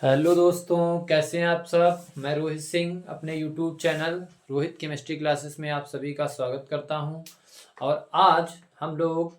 Hello दोस्तों, कैसे हैं आप सब। मैं रोहित सिंह अपने YouTube channel Rohit chemistry classes में आप सभी का स्वागत करता हूं। और आज हम लोग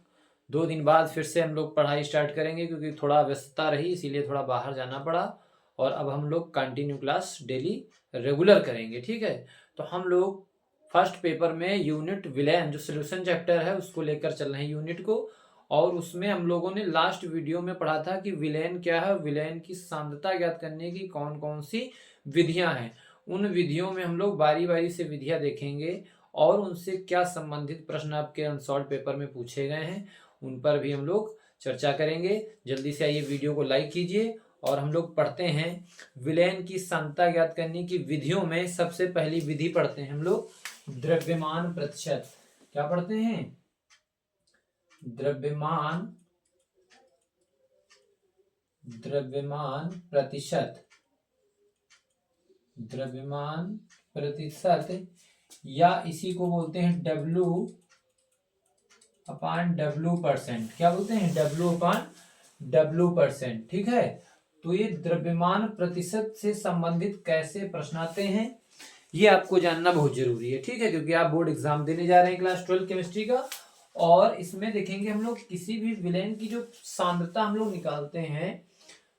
2 दिन बाद फिर से हम लोग पढ़ाई स्टार्ट करेंगे, क्योंकि थोड़ा व्यस्तता रही, इसीलिए थोड़ा बाहर जाना पड़ा। और अब हम लोग कंटिन्यू क्लास डेली रेगुलर करेंगे, ठीक है। तो हम लोग फर्स्ट पेपर में यूनिट विलेन जो सोल्यूशन चैप्टर है उसको लेकर चल रहे हैं यूनिट को। और उसमें हम लोगों ने लास्ट वीडियो में पढ़ा था कि विलेन क्या है, विलेन की सांद्रता ज्ञात करने की कौन कौन सी विधियां हैं। उन विधियों में हम लोग बारी बारी से विधियां देखेंगे और उनसे क्या संबंधित प्रश्न आपके अनसॉल्व पेपर में पूछे गए हैं उन पर भी हम लोग चर्चा करेंगे। जल्दी से आइए, वीडियो को लाइक कीजिए और हम लोग पढ़ते हैं विलेन की सांद्रता ज्ञात करने की विधियों में सबसे पहली विधि पढ़ते हैं हम लोग, द्रव्यमान प्रतिशत। क्या पढ़ते हैं? द्रव्यमान द्रव्यमान प्रतिशत। द्रव्यमान प्रतिशत या इसी को बोलते हैं W अपान W%। क्या बोलते हैं? W अपान W%, ठीक है। तो ये द्रव्यमान प्रतिशत से संबंधित कैसे प्रश्न आते हैं ये आपको जानना बहुत जरूरी है, ठीक है, क्योंकि आप बोर्ड एग्जाम देने जा रहे हैं क्लास 12 केमिस्ट्री का। और इसमें देखेंगे हम लोग किसी भी विलेन की जो सांद्रता हम लोग निकालते हैं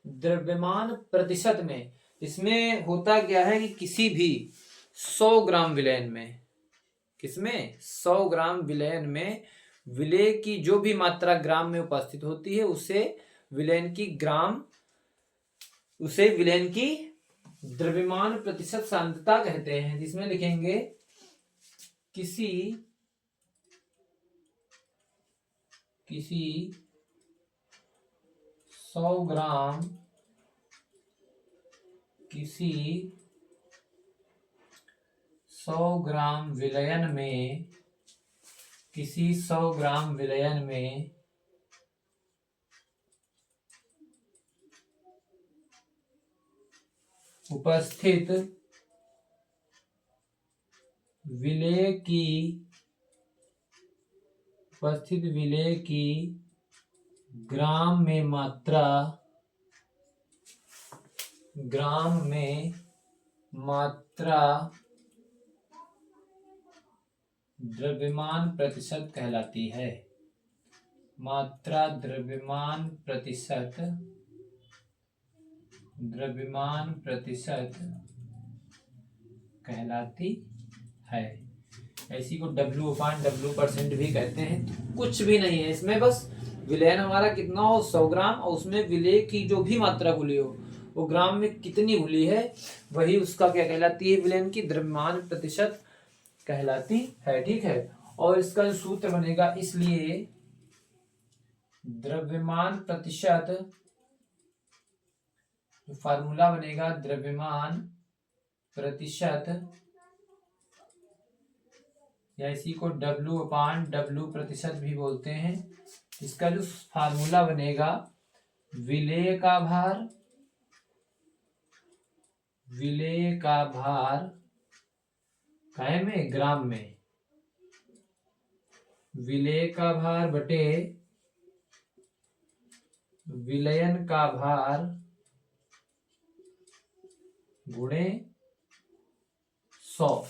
द्रव्यमान प्रतिशत में, इसमें होता क्या है कि किसी भी 100 ग्राम विलेन में, किसमें 100 ग्राम विलेन में विलेय की जो भी मात्रा ग्राम में उपस्थित होती है उसे विलेन की द्रव्यमान प्रतिशत सांद्रता कहते हैं। जिसमें लिखेंगे किसी 100 ग्राम किसी 100 ग्राम विलयन में किसी 100 ग्राम विलयन में उपस्थित विलेय की ग्राम में मात्रा द्रव्यमान प्रतिशत कहलाती है। मात्रा द्रव्यमान प्रतिशत कहलाती है। इसी को W/W% भी कहते हैं। कुछ भी नहीं है इसमें, बस विलयन हमारा कितना हो 100 ग्राम और उसमें विलेय की जो भी मात्रा घुली हो वो ग्राम में कितनी घुली है वही उसका क्या कहलाती है, विलयन की द्रव्यमान प्रतिशत कहलाती है, ठीक है। और इसका जो सूत्र बनेगा, इसलिए द्रव्यमान प्रतिशत फार्मूला बनेगा, द्रव्यमान प्रतिशत या इसी को W/W% भी बोलते हैं। इसका जो फार्मूला बनेगा, विलेय का भार काय में, ग्राम में, विलेय का भार बटे विलयन का भार गुणे 100,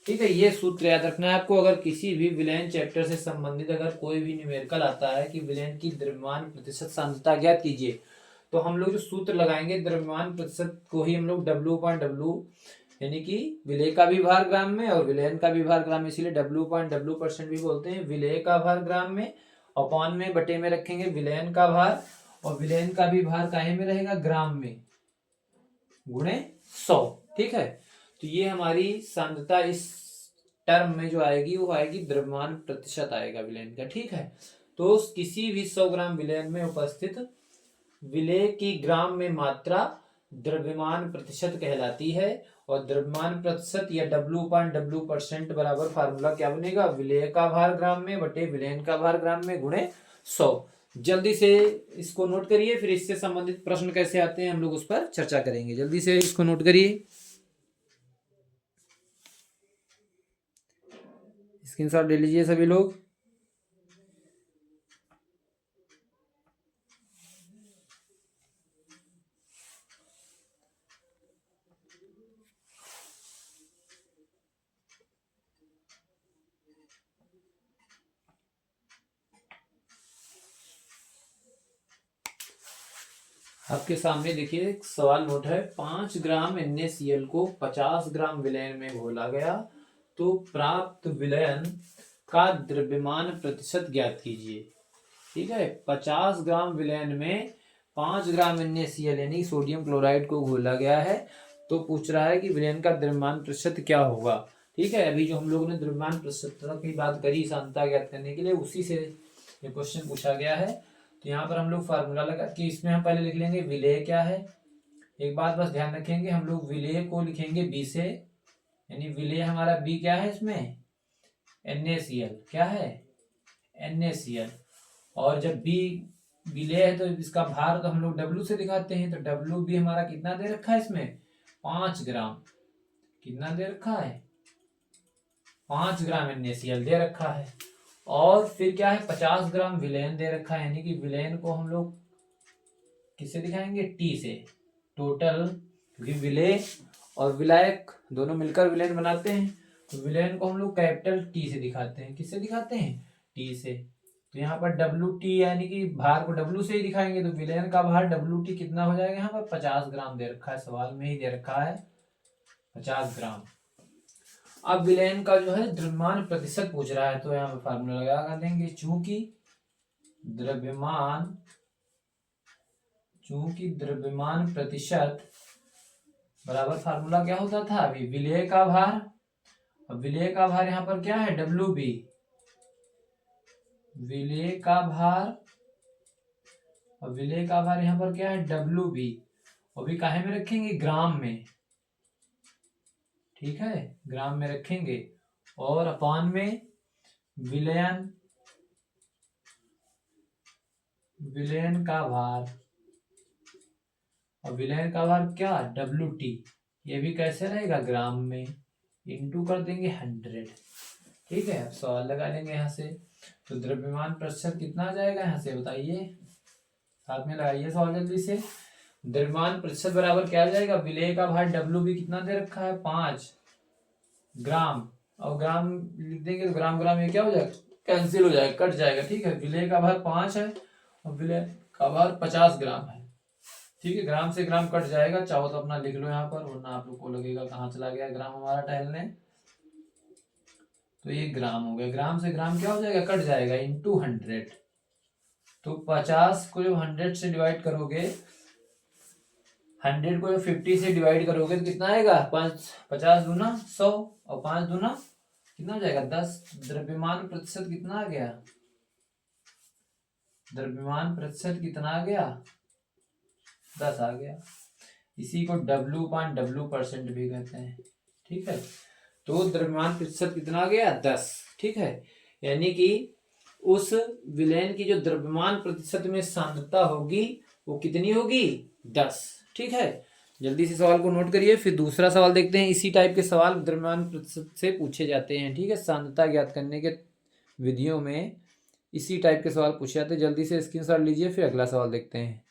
ठीक है। ये सूत्र याद रखना है आपको। अगर किसी भी विलयन चैप्टर से संबंधित अगर कोई भी न्यूमेरिकल आता है कि विलयन की द्रव्यमान प्रतिशत सांद्रता ज्ञात कीजिए, तो हम लोग जो सूत्र लगाएंगे द्रव्यमान प्रतिशत को ही हम लोग W/W यानी कि विलेय का भी भार ग्राम में और विलयन का भी भार ग्राम में, इसीलिए W/W% भी बोलते हैं। विलेय का भार ग्राम में, अपॉन में, बटे में रखेंगे विलयन का भार, और विलयन का भी भार काहे में रहेगा, ग्राम में, गुणे 100, ठीक है। तो ये हमारी सांद्रता इस टर्म में जो आएगी वो आएगी द्रव्यमान प्रतिशत आएगा विलयन का, ठीक है। तो किसी भी 100 ग्राम विलयन में उपस्थित विलेय की ग्राम में मात्रा द्रव्यमान प्रतिशत कहलाती है। और द्रव्यमान प्रतिशत या W/W% बराबर फार्मूला क्या बनेगा, विलेय का भार ग्राम में बटे विलयन का भार ग्राम में गुणे 100। जल्दी से इसको नोट करिए, फिर इससे संबंधित प्रश्न कैसे आते हैं हम लोग उस पर चर्चा करेंगे। जल्दी से इसको नोट करिए, स्क्रीनशॉट ले लीजिए सभी लोग। आपके सामने देखिए एक सवाल नोट है, 5 ग्राम NaCl को 50 ग्राम विलयन में घोला गया तो प्राप्त विलयन का द्रव्यमान प्रतिशत ज्ञात कीजिए। ठीक है, 50 ग्राम विलयन में 5 ग्राम NaCl यानी सोडियम क्लोराइड को घोला गया है, तो पूछ रहा है कि विलयन का द्रव्यमान प्रतिशत क्या होगा। ठीक है, अभी जो हम लोगों ने द्रव्यमान प्रतिशत की बात करी सांद्रता ज्ञात करने के लिए, उसी से ये क्वेश्चन पूछा गया है। तो यहाँ पर हम लोग फार्मूला लगा कि इसमें हम पहले लिख लेंगे विलेय क्या है। एक बात बस ध्यान रखेंगे, हम लोग विलेय को लिखेंगे बी से, यानी विलेय हमारा बी क्या है, इसमें NaCl क्या है, NaCl। और जब बी विलेय है तो इसका भार तो हम लोग W से दिखाते हैं, तो W भी हमारा कितना दे रखा है इसमें 5 ग्राम, कितना दे रखा है 5 ग्राम NaCl दे रखा है। और फिर क्या है 50 ग्राम विलयन दे रखा है, यानी कि विलयन को हम लोग किससे दिखाएंगे, T से, टोटल, क्योंकि विलेय और विलायक दोनों मिलकर विलयन बनाते हैं, तो विलयन को हम लोग कैपिटल T से दिखाते हैं। किससे दिखाते हैं, T से। तो यहाँ पर WT यानी कि भार को W से ही दिखाएंगे, तो विलयन का भार WT कितना हो जाएगा, यहाँ पर 50 ग्राम दे रखा है, सवाल में ही दे रखा है 50 ग्राम। अब विलयन का जो है द्रव्यमान प्रतिशत पूछ रहा है, तो यहाँ पे फार्मूला लगा देंगे, चूंकि द्रव्यमान प्रतिशत बराबर फार्मूला क्या होता था अभी, विलेय का भार। अब विलेय का भार यहाँ पर क्या है WB, विलेय का भार, और विलेय का भार यहाँ पर क्या है WB, और भी काहे में रखेंगे, ग्राम में। ठीक है, ग्राम में रखेंगे, और अपान में विलयन का भार, और विलयन का भार क्या WT, ये भी कैसे रहेगा ग्राम में, इंटू कर देंगे 100। ठीक है, अब सवाल लगा लेंगे यहाँ से, तो द्रव्यमान प्रतिशत कितना आ जाएगा यहाँ से बताइए, साथ में लगाइए सवाल जल्दी से। द्रव्यमान प्रतिशत बराबर क्या आ जाएगा, विलेय का भार WB कितना दे रखा है 5 ग्राम, और ग्राम लिख देंगे तो ग्राम ग्राम ये क्या हो जाएगा, कैंसिल हो जाएगा, कट जाएगा। ठीक है, विलेय का भार 5 है और विलेय का भार 50 ग्राम है। ठीक है, ग्राम से ग्राम कट जाएगा, चाहो तो अपना लिख लो यहाँ पर, वरना आप लोग को लगेगा कहाँ चला गया ग्राम हमारा टहलने। तो ये ग्राम हो गया, ग्राम से ग्राम क्या हो जाएगा, कट जाएगा, इंटू 100। तो 50 को जब 100 से डिवाइड करोगे, 100 को जब 50 से डिवाइड करोगे तो कितना आएगा, 50 दूना 100 और 5 दूना कितना हो जाएगा 10। द्रव्यमान प्रतिशत कितना आ गया, द्रव्यमान प्रतिशत कितना आ गया 10 आ गया। इसी को W/W% भी कहते हैं। ठीक है, तो द्रव्यमान प्रतिशत कितना आ गया 10। ठीक है, यानी कि उस विलयन की जो द्रव्यमान प्रतिशत में सांद्रता होगी वो कितनी होगी 10। ठीक है, जल्दी से सवाल को नोट करिए, फिर दूसरा सवाल देखते हैं। इसी टाइप के सवाल द्रव्यमान प्रतिशत से पूछे जाते हैं। ठीक है, सांद्रता ज्ञात करने के विधियों में इसी टाइप के सवाल पूछे जाते हैं। जल्दी से स्क्रीनशॉट लीजिए, फिर अगला सवाल देखते हैं।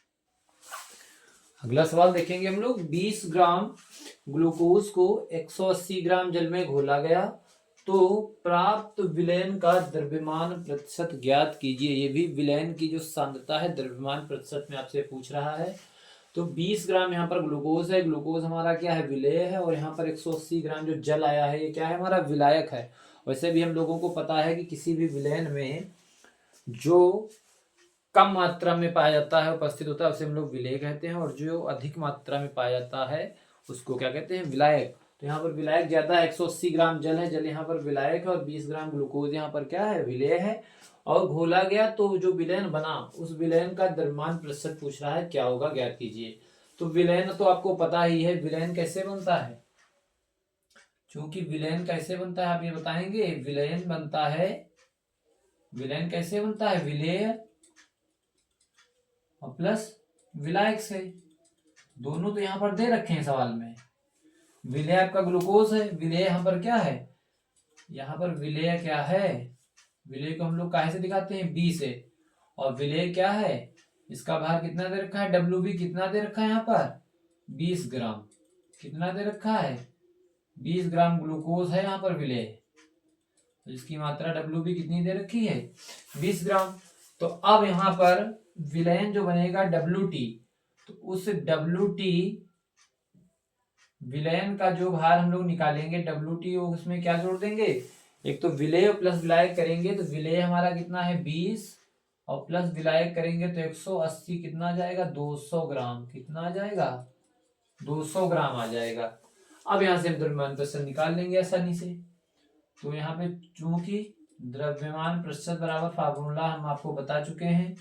अगला सवाल देखेंगे हम लोग, 20 ग्राम ग्लूकोज को 180 ग्राम जल में घोला गया तो प्राप्त विलयन का द्रव्यमान प्रतिशत ज्ञात कीजिए। ये भी विलयन की जो सांद्रता है द्रव्यमान प्रतिशत में आपसे पूछ रहा है। तो 20 ग्राम यहाँ पर ग्लूकोज है, ग्लूकोज हमारा क्या है विलेय है, और यहाँ पर 180 ग्राम जो जल आया है ये क्या है हमारा विलायक है। वैसे भी हम लोगों को पता है कि किसी भी विलयन में जो कम मात्रा में पाया जाता है उपस्थित होता है उसे हम लोग विलेय कहते हैं, और जो अधिक मात्रा में पाया जाता है उसको क्या कहते हैं विलायक। तो यहाँ पर विलायक ज्यादा है, 180 ग्राम जल है, जल यहाँ पर विलायक है, और 20 ग्राम ग्लूकोज यहाँ पर क्या है विलेय है, और घोला गया तो जो विलयन बना उस विलयन का द्रव्यमान प्रतिशत पूछ रहा है, क्या होगा ज्ञात कीजिए। तो विलयन तो आपको पता ही है, विलयन कैसे बनता है, चूंकि विलयन कैसे बनता है आप ये बताएंगे। विलयन बनता है, विलयन कैसे बनता है, विलेय और प्लस विलायक से। दोनों तो यहाँ पर दे रखे हैं सवाल में। विलेय आपका ग्लूकोज है, विलेय यहाँ पर क्या है, यहाँ पर विलेय क्या है, विलेय को हम लोग काहे से दिखाते हैं बी से, और विलेय क्या है इसका भार कितना दे रखा है WB कितना दे रखा है यहाँ पर 20 ग्राम, कितना दे रखा है 20 ग्राम ग्लूकोज है यहाँ पर विलेय, तो इसकी मात्रा WB कितनी दे रखी है 20 ग्राम। तो अब यहाँ पर विलयन जो बनेगा WT, तो उस WT विलयन का जो भार हम लोग निकालेंगे WT, उसमें क्या जोड़ देंगे, एक तो विलेय प्लस विलायक करेंगे तो विलेय हमारा कितना है 20 और प्लस विलायक करेंगे तो 180, कितना आ जाएगा 200 ग्राम, कितना आ जाएगा 200 ग्राम आ जाएगा। अब यहाँ से हम द्रव्यमान प्रतिशत निकाल लेंगे आसानी से। तो यहाँ पे चूंकि द्रव्यमान प्रतिशत बराबर फार्मूला हम आपको बता चुके हैं,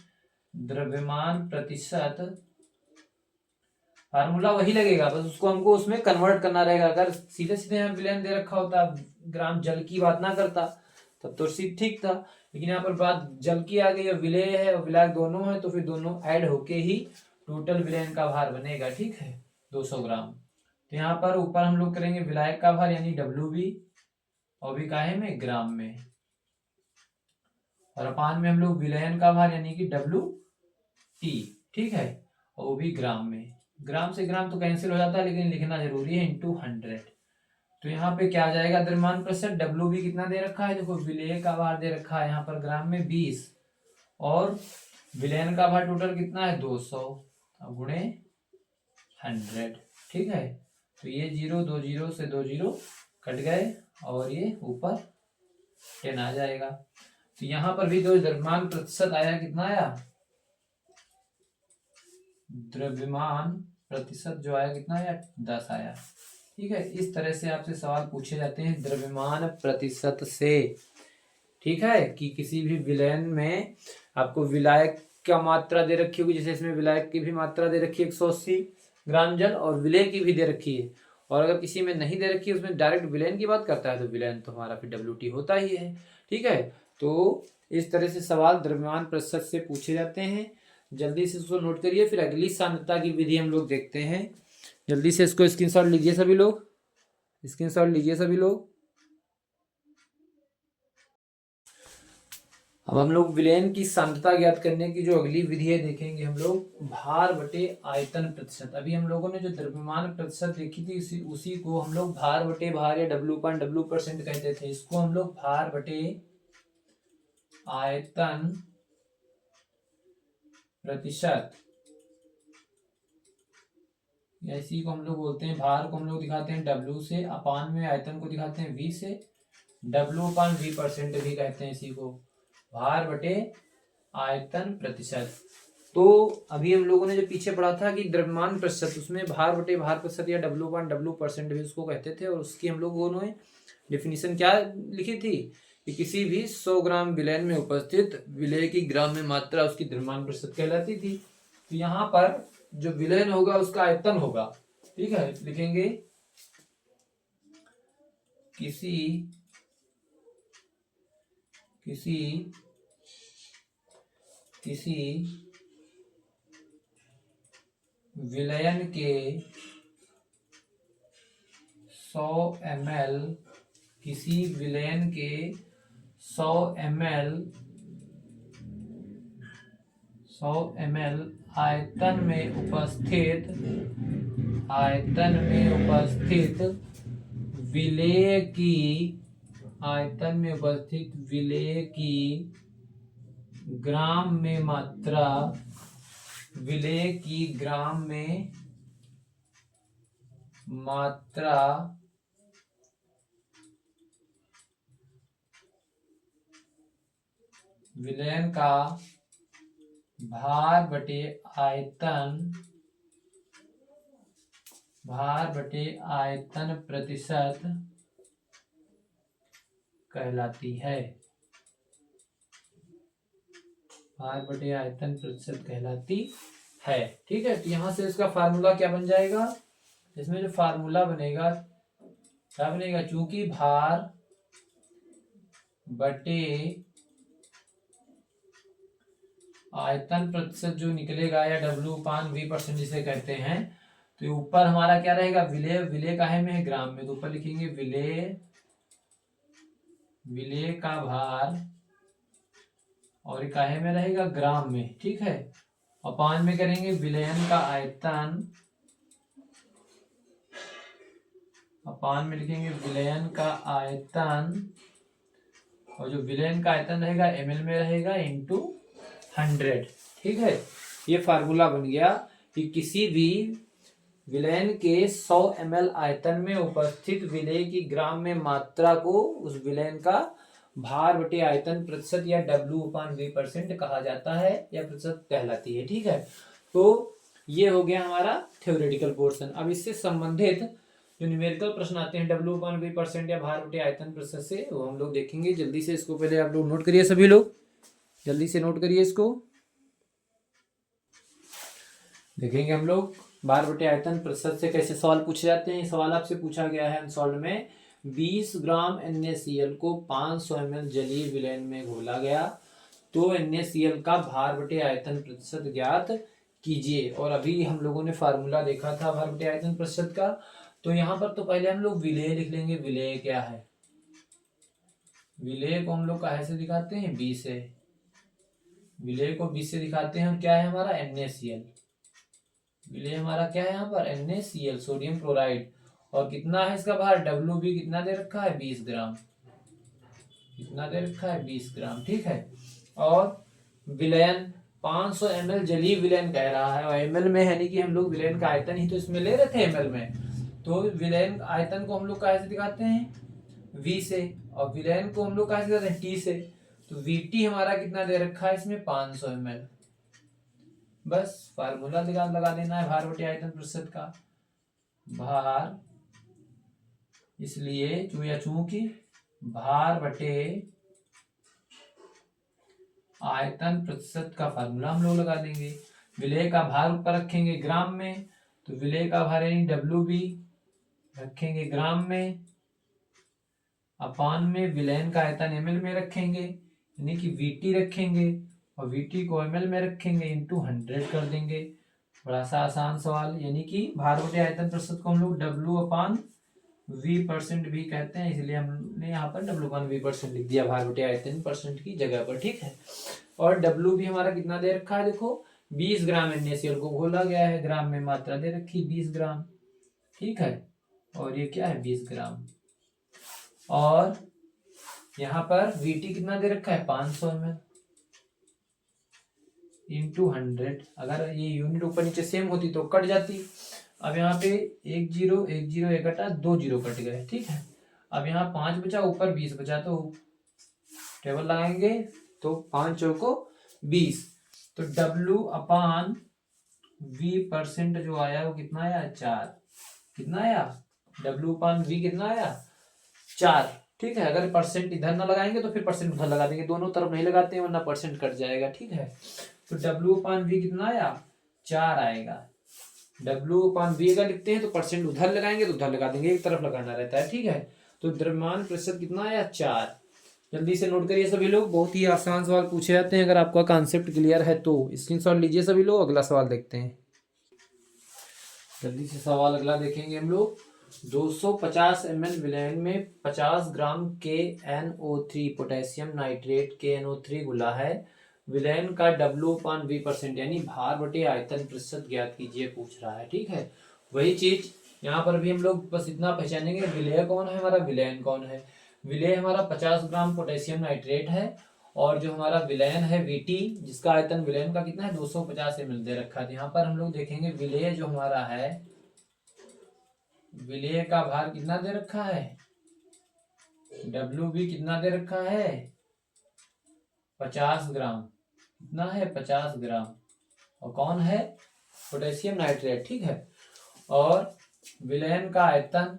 द्रव्यमान प्रतिशत फार्मूला वही लगेगा, बस उसको हमको उसमें कन्वर्ट करना रहेगा। अगर सीधे सीधे हम विलयन दे रखा होता, ग्राम जल की बात ना करता, तब तो ठीक था। लेकिन यहाँ पर बात जल की आ गई और विलेय है और विलायक दोनों है, तो फिर दोनों ऐड होके ही टोटल विलयन का भार बनेगा, ठीक है 200 ग्राम। तो यहाँ पर ऊपर हम लोग करेंगे विलायक का भार यानी WB, और भी काहे में ग्राम में, और अपान में हम लोग विलयन का भार यानी कि WT, ठीक है, और वो भी ग्राम में। ग्राम से ग्राम तो कैंसिल हो जाता है, लेकिन लिखना जरूरी है, इंटू 100। तो यहाँ पे क्या आ जाएगा द्रव्यमान प्रतिशत, WB कितना दे रखा है, देखो विलेय का भार दे रखा है यहाँ पर ग्राम में 20 और विलयन का भार टोटल कितना है 200, अब गुणे 100, ठीक है। तो ये 0 2 0 से 2 0 कट गए और ये ऊपर 10 आ जाएगा। तो यहाँ पर भी जो द्रव्यमान प्रतिशत आया, कितना आया, द्रव्यमान प्रतिशत जो आया कितना आया 10 आया, ठीक है। इस तरह से आपसे सवाल पूछे जाते हैं द्रव्यमान प्रतिशत से, ठीक है, कि किसी भी विलयन में आपको विलायक का मात्रा दे रखी होगी, जैसे इसमें विलायक की भी मात्रा दे रखी है 180 ग्राम जल, और विलेय की भी दे रखी है, और अगर किसी में नहीं दे रखी है, उसमें डायरेक्ट विलयन की बात करता है, तो विलयन तो हमारा फिर WT होता ही है, ठीक है। तो इस तरह से सवाल द्रव्यमान प्रतिशत से पूछे जाते हैं। जल्दी से इसको नोट करिए, फिर अगली सांद्रता की विधि हम लोग देखते हैं। जल्दी से इसको स्क्रीनशॉट लीजिए सभी लोग, स्क्रीनशॉट लीजिए सभी लोग। अब हम लोग विलयन की सांद्रता ज्ञात करने की जो अगली विधि है देखेंगे हम लोग, भार बटे आयतन प्रतिशत। अभी हम लोगों ने जो द्रव्यमान प्रतिशत देखी थी उसी को हम लोग भार बटे भार या W/W% कहते थे, इसको हम लोग भार बटे आयतन प्रतिशत, इसी को हम लोग बोलते हैं। भार को हम लोग दिखाते हैं W से, अपान में आयतन को दिखाते हैं V से, W/V% भी कहते हैं इसी को, भार बटे आयतन प्रतिशत। तो अभी हम लोगों ने जो पीछे पढ़ा था कि द्रव्यमान प्रतिशत, उसमें भार बटे भार प्रतिशत या W/W% भी उसको कहते थे, और उसकी हम लोगों ने डेफिनेशन क्या लिखी थी कि किसी भी 100 ग्राम विलयन में उपस्थित विलेय की ग्राम में मात्रा उसकी द्रव्यमान प्रतिशत कहलाती थी। तो यहाँ पर जो विलयन होगा उसका आयतन होगा, ठीक है, लिखेंगे किसी विलयन के 100 ml, किसी विलयन के 100 ml आयतन में उपस्थित विलेय की ग्राम में मात्रा, विलेय की ग्राम में मात्रा विलयन का भार बटे आयतन प्रतिशत कहलाती है, भार बटे आयतन प्रतिशत कहलाती है, ठीक है। तो यहां से इसका फार्मूला क्या बन जाएगा, इसमें जो फार्मूला बनेगा क्या बनेगा, चूंकि भार बटे आयतन प्रतिशत जो निकलेगा या W/V% जिसे कहते हैं, तो ऊपर हमारा क्या रहेगा, विलेय काहे में है ग्राम में, तो ऊपर लिखेंगे विलेय का भार, और काहे में रहेगा ग्राम में, ठीक है। अपान में करेंगे विलयन का आयतन, अपान में लिखेंगे विलयन का आयतन, और जो विलयन का आयतन रहेगा ml में रहेगा इंटू 100, ठीक है। ये फार्मूला बन गया कि किसी भी विलयन के 100 ml आयतन में उपस्थित विलेय की ग्राम में मात्रा को उस विलयन का भार बटे आयतन प्रतिशत या W/V% कहा जाता है या प्रतिशत कहलाती है। ठीक है, तो ये हो गया हमारा थ्योरेटिकल पोर्शन। अब इससे संबंधित जो न्यूमेरिकल प्रश्न आते हैं W/V% या भार बटे आयतन प्रतिशत से, वो हम लोग देखेंगे। जल्दी से इसको पहले आप लोग नोट करिए, सभी लोग जल्दी से नोट करिए इसको। देखेंगे हम लोग भार बटे आयतन प्रतिशत से कैसे सवाल पूछे जाते हैं। सवाल आपसे पूछा गया है अनसॉल्व में, 20 ग्राम NaCl को 500 ml जलीय विलयन में घोला गया, तो NaCl का भार बटे आयतन प्रतिशत ज्ञात कीजिए। और अभी हम लोगों ने फार्मूला देखा था भार बटे आयतन प्रतिशत का। तो यहाँ पर तो पहले हम लोग विलेय लिख लेंगे। विलेय क्या है? विलेय को हम लोग काहे से दिखाते हैं? 20 से। विलेय को 20 से दिखाते हैं। और क्या है हमारा? NaCl। विलेय हमारा क्या है यहाँ पर? NaCl, sodium chloride. और कितना है इसका भार? WB कितना दे रखा है? 20 ग्राम। कितना दे रखा है? 20 ग्राम। ठीक है, और विलयन 500 ml जलीय विलयन कह रहा है, और ml में है नहीं कि हम लोग विलयन का आयतन ही तो इसमें ले रहे थे ml में। तो विलयन आयतन को हम लोग कैसे दिखाते हैं? V से। और विलयन को हम लोग कैसे दिखाते हैं? T से। तो VT हमारा कितना दे रखा है इसमें? 500 ml। बस फार्मूला लगा देना है भार बटे आयतन प्रतिशत का। भार, इसलिए चूंकि भार बटे आयतन प्रतिशत का फार्मूला हम लोग लगा देंगे। विलेय का भार ऊपर रखेंगे ग्राम में, तो विलेय का भार यानी WB रखेंगे ग्राम में, अपान में विलयन का आयतन ml में रखेंगे, यानी कि VT रखेंगे, और VT को ml में रखेंगे, इंटू 100 कर देंगे। बड़ा सा आसान सवाल। यानी कि भार बटे आयतन प्रतिशत को हम लोग W/V% भी कहते हैं, इसलिए हमने यहाँ पर W/V% लिख दिया भार बटे आयतन परसेंट की जगह पर। ठीक है, और W भी हमारा कितना दे रखा है? देखो 20 ग्राम NaCl को घोला गया है, ग्राम में मात्रा दे रखी 20 ग्राम। ठीक है, और ये क्या है? 20 ग्राम। और यहाँ पर VT कितना दे रखा है? 500 ml इंटू 100। अगर ये यूनिट ऊपर नीचे सेम होती तो कट जाती। अब यहाँ पे 1 0 1 0 1 कटा, 2 0 कट गए। ठीक है, अब यहाँ 5 बचा, ऊपर 20 बचा, तो टेबल लगाएंगे तो 5 चौको 20। तो W/V% जो आया वो कितना आया? 4। कितना आया? W/V कितना आया? 4। ठीक है, अगर परसेंट इधर ना लगाएंगे तो फिर परसेंट उधर लगा देंगे, दोनों तरफ नहीं लगाते हैं वरना परसेंट कट जाएगा। ठीक है, तो W/V कितना आया? 4 आएगा। W/V अगर लिखते हैं तो परसेंट उधर लगाएंगे तो उधर लगा देंगे, एक तरफ लगाना रहता है। ठीक है, तो द्रव्यमान प्रतिशत कितना आया? 4। जल्दी से नोट करिए सभी लोग, बहुत ही आसान सवाल पूछे जाते हैं। अगर आपका कॉन्सेप्ट क्लियर है तो स्क्रीनशॉट लीजिए सभी लोग। अगला सवाल देखते हैं। जल्दी से सवाल अगला देखेंगे हम लोग। 250 ml विलयन में 50 ग्राम KNO3 पोटेशियम नाइट्रेट KNO3 घुला है। विलयन का W/V% यानी भार बटे आयतन प्रतिशत ज्ञात कीजिए पूछ रहा है। ठीक है, वही चीज यहाँ पर भी हम लोग बस इतना पहचानेंगे, विलेय कौन है हमारा, विलयन कौन है। विलेय हमारा 50 ग्राम पोटेशियम नाइट्रेट है, और जो हमारा विलयन है VT, जिसका आयतन विलयन का कितना है? 250 ml दे रखा है। यहाँ पर हम लोग देखेंगे विलेय जो हमारा है, विलेय का भार कितना दे रखा है? WB कितना दे रखा है? 50 ग्राम। कितना है? 50 ग्राम। और कौन है? Potassium nitrate. ठीक है, और विलयन का आयतन,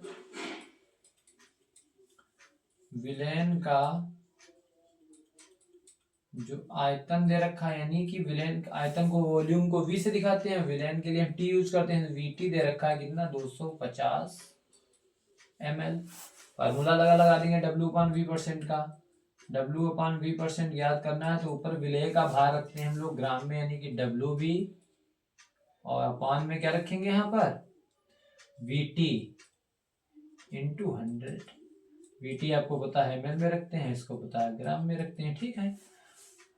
विलयन का जो आयतन दे रखा है, यानी कि विलयन आयतन को, वॉल्यूम को V से दिखाते हैं, विलयन के लिए हम T यूज करते हैं। VT दे रखा है कितना? 250 ml। फार्मूला लगा देंगे W/V% का। W/V% याद करना है तो ऊपर विलेय का भार रखते हैं हम लोग ग्राम में, यानी कि WB, और अपान में क्या रखेंगे यहाँ पर? VT into 100। VT आपको पता है ml में रखते हैं, इसको पता है ग्राम में रखते हैं। ठीक है,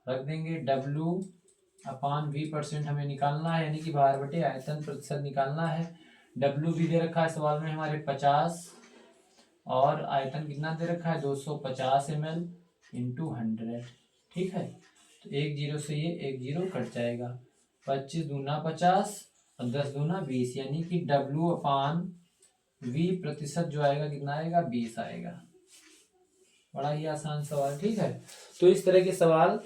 रख देंगे। W/V% हमें निकालना है, यानी कि भार बटे आयतन प्रतिशत निकालना है। WB दे रखा है सवाल में हमारे 50, और आयतन कितना दे रखा है? 250 ml इंटू 100। ठीक है, तो 1 0 से ये 1 0 कट जाएगा। 25 दूना 50, और 10 दूना 20, यानी कि W/V प्रतिशत जो आएगा कितना आएगा, 20 आएगा। बड़ा ही आसान सवाल, ठीक है। तो इस तरह के सवाल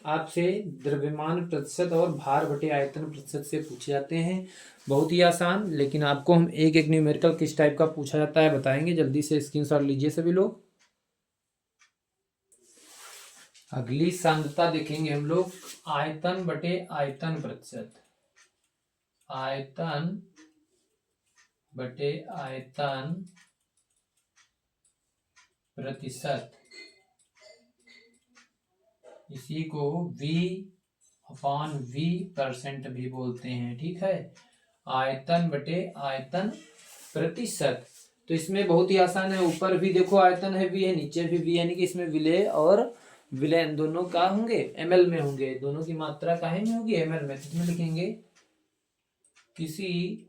आपसे द्रव्यमान प्रतिशत और भार बटे आयतन प्रतिशत से पूछे जाते हैं। बहुत ही आसान, लेकिन आपको हम एक एक न्यूमेरिकल किस टाइप का पूछा जाता है बताएंगे। जल्दी से स्क्रीनशॉट लीजिए सभी लोग। अगली सांद्रता देखेंगे हम लोग, आयतन बटे आयतन प्रतिशत। आयतन बटे आयतन प्रतिशत, इसी को V/V% भी बोलते हैं, ठीक है। आयतन बटे आयतन प्रतिशत, तो इसमें बहुत ही आसान है। ऊपर भी देखो आयतन है V है, नीचे भी V, यानी कि इसमें विलेय और विलयन दोनों का होंगे, ml में होंगे। दोनों की मात्रा काहे में होगी, ml में। इसमें लिखेंगे किसी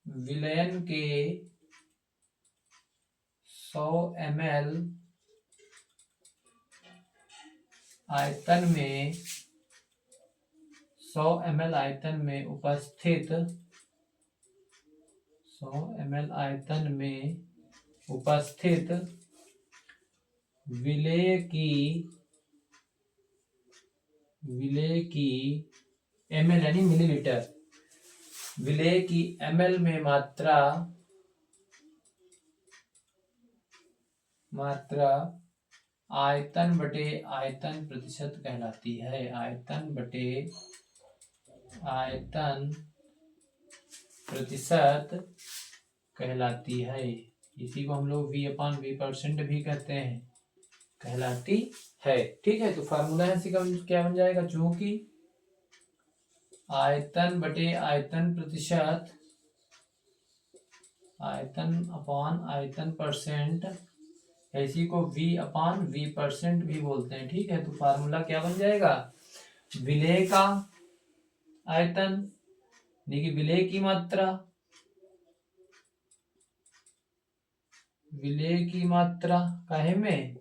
विलयन के 100 ml आयतन में 100 ml आयतन में उपस्थित 100 ml आयतन में उपस्थित विलेय की ml यानी मिलीलीटर, विलेय की ml में मात्रा आयतन बटे आयतन प्रतिशत कहलाती है। आयतन बटे आयतन प्रतिशत कहलाती है। इसी को हम लोग V/V% भी कहते हैं, कहलाती है, ठीक है। तो फार्मूला है इसी का क्या बन जाएगा, चूंकि आयतन बटे आयतन प्रतिशत, आयतन/आयतन परसेंट, इसी को V/V% भी बोलते हैं, ठीक है। तो फार्मूला क्या बन जाएगा, विलेय का आयतन, देखिए विलेय की मात्रा, विलेय की मात्रा काहे में,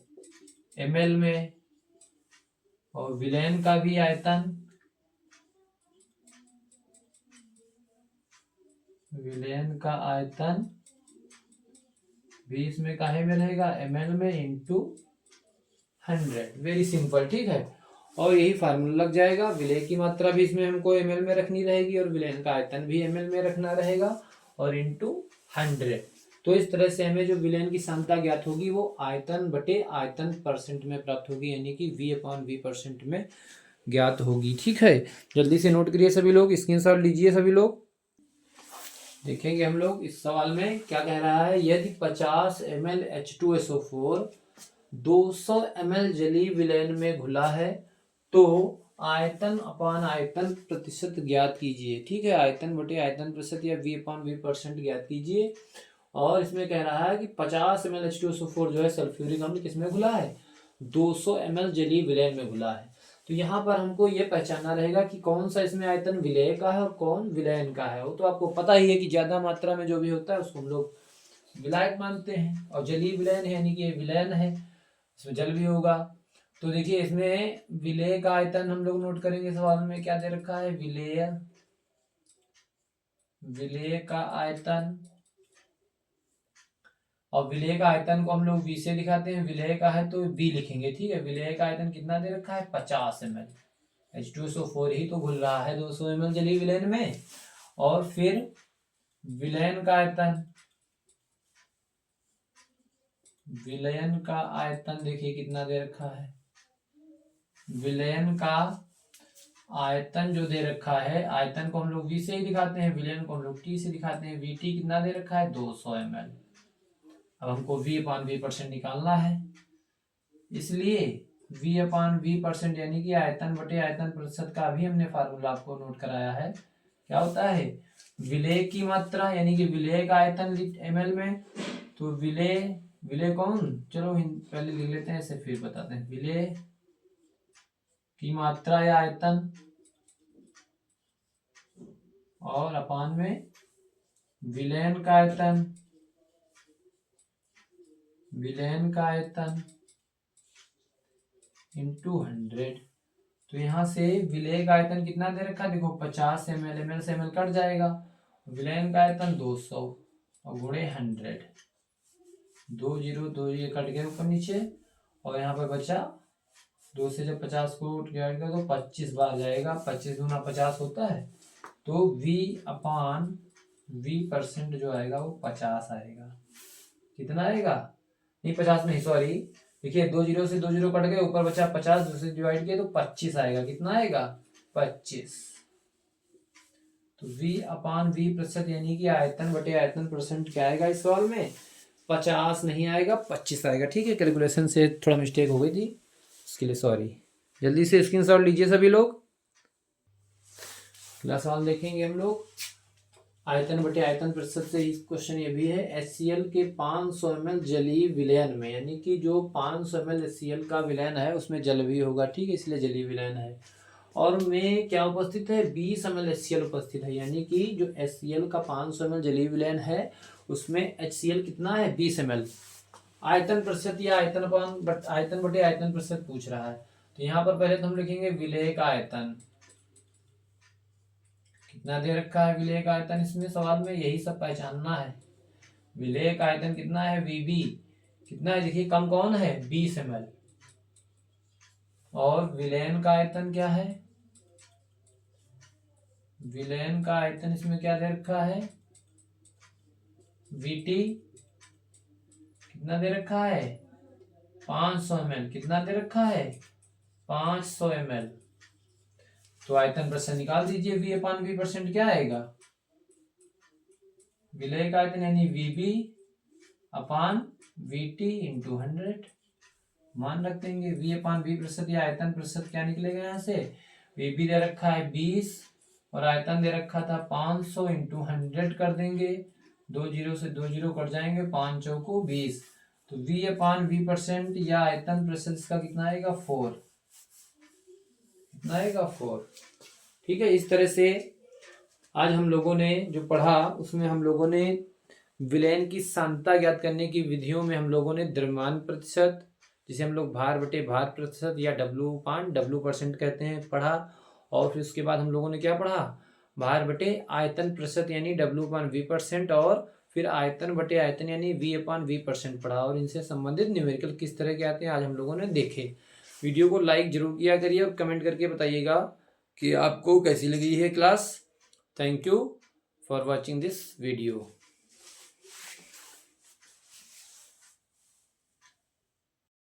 ml में, और विलयन का भी आयतन, विलयन का आयतन भी इसमें काहे में रहेगा, ml में इंटू 100। वेरी सिंपल, ठीक है। और यही फार्मूला लग जाएगा। विलेय की मात्रा भी इसमें हमको ml में रखनी रहेगी, और विलयन का आयतन भी ml में रखना रहेगा, और इंटू 100। तो इस तरह से हमें जो विलयन की सांद्रता ज्ञात होगी वो आयतन बटे आयतन परसेंट में प्राप्त होगी, यानी कि V/V% में ज्ञात होगी, ठीक है। जल्दी से नोट करिए सभी लोग, स्क्रीनशॉट लीजिए सभी लोग। देखेंगे हम लोग इस सवाल में क्या कह रहा है। यदि 50 ml H2SO4 200 ml जलीय विलयन में घुला है तो आयतन/आयतन प्रतिशत ज्ञात कीजिए, ठीक है। आयतन बटे आयतन प्रतिशत या V/V% ज्ञात कीजिए। और इसमें कह रहा है कि 50 ml H2SO4 जो है सल्फ्यूरिक अम्ल किसमें घुला है, 200 ml जलीय विलयन में घुला है। तो यहाँ पर हमको ये पहचानना रहेगा कि कौन सा इसमें आयतन विलेय का है और कौन विलयन का है। वो तो आपको पता ही है कि ज्यादा मात्रा में जो भी होता है उसको हम लोग विलायक मानते हैं, और जलीय विलयन है यानी कि विलयन है, इसमें जल भी होगा। तो देखिए इसमें विलेय का आयतन हम लोग नोट करेंगे। सवाल में क्या दे रखा है, विलेय का आयतन, और विलेय का आयतन को हम लोग V से दिखाते हैं। विलेय का है तो V लिखेंगे, ठीक है। विलेय का आयतन कितना दे रखा है, 50 ml। H2SO4 ही तो घुल रहा है 200 ml जलीय विलयन में। और फिर विलयन का आयतन, विलयन का आयतन देखिए कितना दे रखा है। विलयन का आयतन जो दे रखा है, आयतन को हम लोग V से ही दिखाते हैं, विलयन को हम लोग T से दिखाते हैं। VT कितना दे रखा है, 200 ml। अब हमको V/V% निकालना है, इसलिए V/V% यानी कि आयतन बटे आयतन प्रतिशत का भी हमने फार्मूला आपको नोट कराया है। क्या होता है, विलेय की मात्रा यानी कि विलेय का आयतन ml में, तो विलेय कौन, चलो पहले लिख लेते हैं ऐसे फिर बताते हैं। विलेय की मात्रा या आयतन, और अपान में विलयन का आयतन, विलयन का आयतन, इंटू 100। तो यहाँ से विलेय का आयतन कितना दे रखा है, देखो 50 ml, ml से ml कट जाएगा, विलयन का आयतन 200 और गुणे 100, 2 0 2 ये कट गए ऊपर नीचे, और यहाँ पर बचा 2 से जब 50 को डिवाइड कर तो 25 बार जाएगा, 25 दूना 50 होता है, तो V/V% जो आएगा वो 50 आएगा। कितना आएगा, नहीं 50 नहीं सॉरी, देखिए 2 0 से 2 0 कट गए, ऊपर बचा 50, 2 से डिवाइड किया तो 25 आएगा। कितना आएगा, 25। तो V/V% यानी कि आयतन बटे आयतन परसेंट क्या आएगा इस सवाल में, 50 नहीं आएगा, 25 आएगा। ठीक है, कैलकुलेशन से थोड़ा मिस्टेक हो गई थी, उसके लिए सॉरी। जल्दी से स्क्रीनशॉट लीजिए सभी लोग। अगला सवाल देखेंगे हम लोग, आयतन बटे आयतन प्रतिशत से इस क्वेश्चन ये भी है, HCl के 500 ml जलीय विलयन में, यानी कि जो 500 ml HCl का विलयन है उसमें जल भी होगा, ठीक है, इसलिए जलीय विलयन है, और में क्या उपस्थित है, 20 ml HCl उपस्थित है, यानी कि जो HCl का 500 ml जलीय विलयन है उसमें HCl कितना है, 20 ml। आयतन प्रतिशत या आयतन बटे आयतन प्रतिशत पूछ रहा है, तो यहाँ पर पहले तो हम लिखेंगे विलेय का आयतन कितना दे रखा है, विलेय का आयतन इसमें सवाल में यही सब पहचानना है। विलेय का आयतन कितना है, VB कितना है, देखिए कम कौन है, 20 ml, और विलयन का आयतन क्या है, विलयन का आयतन इसमें क्या दे रखा है, VT कितना दे रखा है, 500 ml, कितना दे रखा है, 500 ml। तो आयतन प्रतिशत निकाल दीजिए, V/V% क्या आएगा, विलेय का आयतन यानी VB/VT इंटू 100, मान रख देंगे। V/V% या आयतन प्रतिशत क्या निकलेगा, यहाँ से VB दे रखा है 20 और आयतन दे रखा था 500 इंटू 100 कर देंगे, 2 0 से 2 0 कट जाएंगे, 5 चौको 20, तो V/V% या आयतन प्रतिशत इसका कितना आएगा, 4, कितना आएगा, 4। ठीक है, इस तरह से आज हम लोगों ने जो पढ़ा उसमें हम लोगों ने विलयन की सांद्रता ज्ञात करने की विधियों में हम लोगों ने द्रव्यमान प्रतिशत, जिसे हम लोग भार बटे भार प्रतिशत या W/W% कहते हैं, पढ़ा, और फिर उसके बाद हम लोगों ने क्या पढ़ा, भार बटे आयतन प्रतिशत यानी W/V%, और फिर आयतन बटे आयतन यानी V/V% पढ़ा, और इनसे संबंधित न्यूमेरिकल किस तरह के आते हैं आज हम लोगों ने देखे। वीडियो को लाइक जरूर किया करिए और कमेंट करके बताइएगा कि आपको कैसी लगी है class. Thank you for watching this video.